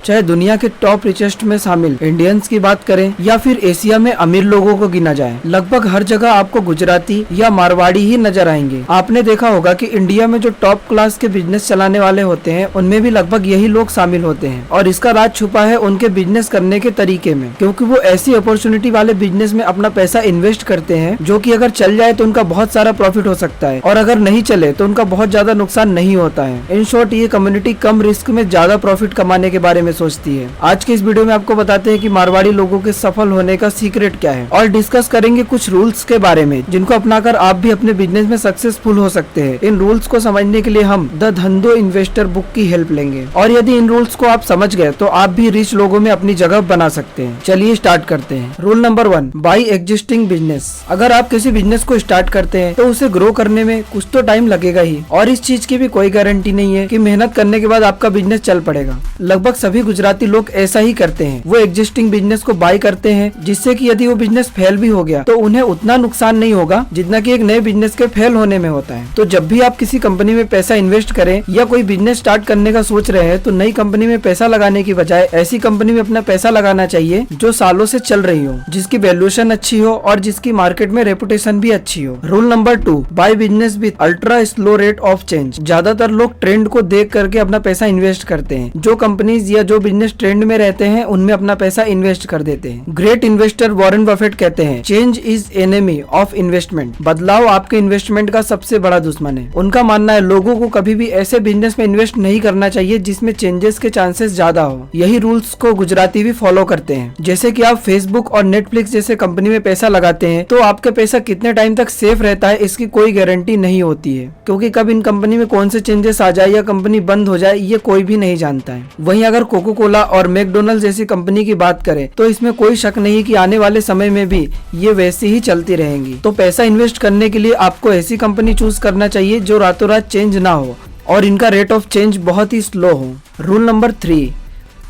चाहे दुनिया के टॉप रिचेस्ट में शामिल इंडियंस की बात करें या फिर एशिया में अमीर लोगों को गिना जाए, लगभग हर जगह आपको गुजराती या मारवाड़ी ही नजर आएंगे। आपने देखा होगा कि इंडिया में जो टॉप क्लास के बिजनेस चलाने वाले होते हैं उनमें भी लगभग यही लोग शामिल होते हैं और इसका राज छुपा है उनके बिजनेस करने के तरीके में, क्योंकि वो ऐसी अपॉर्चुनिटी वाले बिजनेस में अपना पैसा इन्वेस्ट करते हैं जो कि अगर चल जाए तो उनका बहुत सारा प्रॉफिट हो सकता है और अगर नहीं चले तो उनका बहुत ज्यादा नुकसान नहीं होता है। इन शॉर्ट, ये कम्युनिटी कम रिस्क में ज्यादा प्रॉफिट कमाने के बारे में सोचती है। आज के इस वीडियो में आपको बताते हैं कि मारवाड़ी लोगों के सफल होने का सीक्रेट क्या है और डिस्कस करेंगे कुछ रूल्स के बारे में जिनको अपनाकर आप भी अपने बिजनेस में सक्सेसफुल हो सकते हैं। इन रूल्स को समझने के लिए हम द धंधो इन्वेस्टर बुक की हेल्प लेंगे और यदि इन रूल्स को आप समझ गए तो आप भी रिच लोगों में अपनी जगह बना सकते हैं। चलिए स्टार्ट करते हैं। Rule number 1, buy existing business. अगर आप किसी बिजनेस को स्टार्ट करते हैं तो उसे ग्रो करने में कुछ तो टाइम लगेगा ही और इस चीज की भी कोई गारंटी नहीं है कि मेहनत करने के बाद आपका बिजनेस चल पड़ेगा। लगभग सभी गुजराती लोग ऐसा ही करते हैं। वो एग्जिस्टिंग बिजनेस को बाय करते हैं जिससे कि यदि वो बिजनेस फेल भी हो गया तो उन्हें उतना नुकसान नहीं होगा जितना कि एक नए बिजनेस के फेल होने में होता है। तो जब भी आप किसी कंपनी में पैसा इन्वेस्ट करें या कोई बिजनेस स्टार्ट करने का सोच रहे हैं तो नई कंपनी में पैसा लगाने की बजाय ऐसी कंपनी में अपना पैसा लगाना चाहिए जो सालों से चल रही हो, जिसकी वैल्यूएशन अच्छी हो और जिसकी मार्केट में रेपुटेशन भी अच्छी हो। Rule number 2, by business with ultra slow rate of change. ज्यादातर लोग ट्रेंड को देख करके अपना पैसा इन्वेस्ट करते हैं। जो कंपनीज या जो बिजनेस ट्रेंड में रहते हैं उनमें अपना पैसा इन्वेस्ट कर देते हैं। ग्रेट इन्वेस्टर वॉरेन बफेट कहते हैं, change is enemy of investment. बदलाव आपके इन्वेस्टमेंट का सबसे बड़ा दुश्मन है। उनका मानना है लोगों को कभी भी ऐसे बिजनेस में इन्वेस्ट नहीं करना चाहिए जिसमें चेंजेस के चांसेस ज्यादा हो। यही रूल्स को गुजराती भी फॉलो करते हैं। जैसे कि आप फेसबुक और नेटफ्लिक्स जैसे कंपनी में पैसा लगाते हैं तो आपका पैसा कितने टाइम तक सेफ रहता है इसकी कोई गारंटी नहीं होती है, क्योंकि कब इन कंपनी में कौन से चेंजेस आ जाए या कंपनी बंद हो जाए ये कोई भी नहीं जानता है। वहीं अगर कोको कोला और मैकडोनल्ड जैसी कंपनी की बात करें तो इसमें कोई शक नहीं कि आने वाले समय में भी ये वैसी ही चलती रहेंगी। तो पैसा इन्वेस्ट करने के लिए आपको ऐसी कंपनी चूज करना चाहिए जो रातों रात चेंज ना हो और इनका रेट ऑफ चेंज बहुत ही स्लो हो। Rule number 3,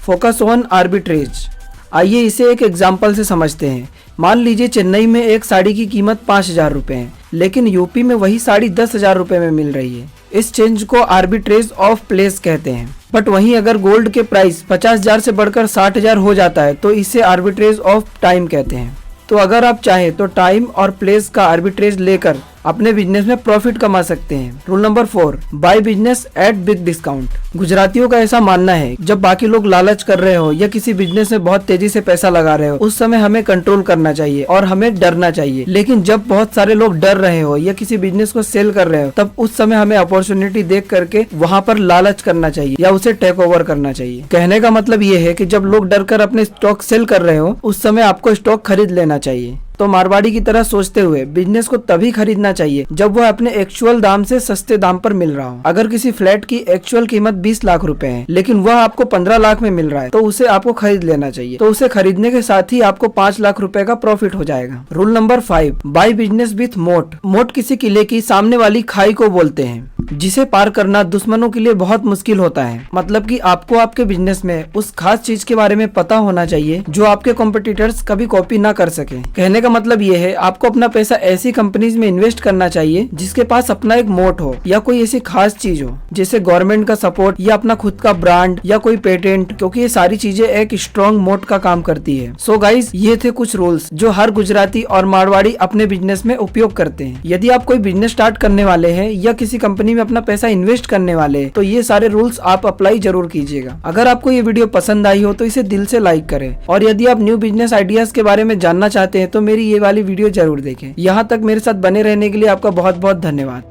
focus on arbitrage. आइए इसे एक एग्जाम्पल से समझते हैं। मान लीजिए चेन्नई में एक साड़ी की कीमत 5,000 रुपए है लेकिन यूपी में वही साड़ी 10,000 रुपए में मिल रही है। इस चेंज को आर्बिट्रेज ऑफ प्लेस कहते हैं। बट वहीं अगर गोल्ड के प्राइस 50,000 से बढ़कर 60,000 हो जाता है तो इसे आर्बिट्रेज ऑफ टाइम कहते हैं। तो अगर आप चाहें तो टाइम और प्लेस का आर्बिट्रेज लेकर अपने बिजनेस में प्रॉफिट कमा सकते हैं। Rule number 4, buy business at big discount. गुजरातियों का ऐसा मानना है जब बाकी लोग लालच कर रहे हो या किसी बिजनेस में बहुत तेजी से पैसा लगा रहे हो उस समय हमें कंट्रोल करना चाहिए और हमें डरना चाहिए। लेकिन जब बहुत सारे लोग डर रहे हो या किसी बिजनेस को सेल कर रहे हो तब उस समय हमें अपॉर्चुनिटी देख करके वहाँ पर लालच करना चाहिए या उसे टेक ओवर करना चाहिए। कहने का मतलब ये है कि जब लोग डर कर अपने स्टॉक सेल कर रहे हो उस समय आपको स्टॉक खरीद लेना चाहिए। तो मारवाड़ी की तरह सोचते हुए बिजनेस को तभी खरीदना चाहिए जब वह अपने एक्चुअल दाम से सस्ते दाम पर मिल रहा हो। अगर किसी फ्लैट की एक्चुअल कीमत 20 लाख रुपए है लेकिन वह आपको 15 लाख में मिल रहा है तो उसे आपको खरीद लेना चाहिए। तो उसे खरीदने के साथ ही आपको 5 लाख रुपए का प्रॉफिट हो जाएगा। Rule number 5, by business with मोट। मोट किसी किले की सामने वाली खाई को बोलते हैं जिसे पार करना दुश्मनों के लिए बहुत मुश्किल होता है। मतलब कि आपको आपके बिजनेस में उस खास चीज के बारे में पता होना चाहिए जो आपके कॉम्पिटिटर्स कभी कॉपी ना कर सके। कहने का मतलब ये है आपको अपना पैसा ऐसी कंपनीज में इन्वेस्ट करना चाहिए जिसके पास अपना एक मोट हो या कोई ऐसी खास चीज हो जैसे गवर्नमेंट का सपोर्ट या अपना खुद का ब्रांड या कोई पेटेंट, क्योंकि ये सारी चीजें एक स्ट्रॉन्ग मोट का काम करती है। सो गाइस, ये थे कुछ रूल्स जो हर गुजराती और मारवाड़ी अपने बिजनेस में उपयोग करते हैं। यदि आप कोई बिजनेस स्टार्ट करने वाले हैं या किसी कंपनी में अपना पैसा इन्वेस्ट करने वाले हैं तो ये सारे रूल्स आप अप्लाई जरूर कीजिएगा। अगर आपको ये वीडियो पसंद आई हो तो इसे दिल से लाइक करें और यदि आप न्यू बिजनेस आइडियाज के बारे में जानना चाहते हैं तो मेरी ये वाली वीडियो जरूर देखें। यहाँ तक मेरे साथ बने रहने के लिए आपका बहुत बहुत धन्यवाद।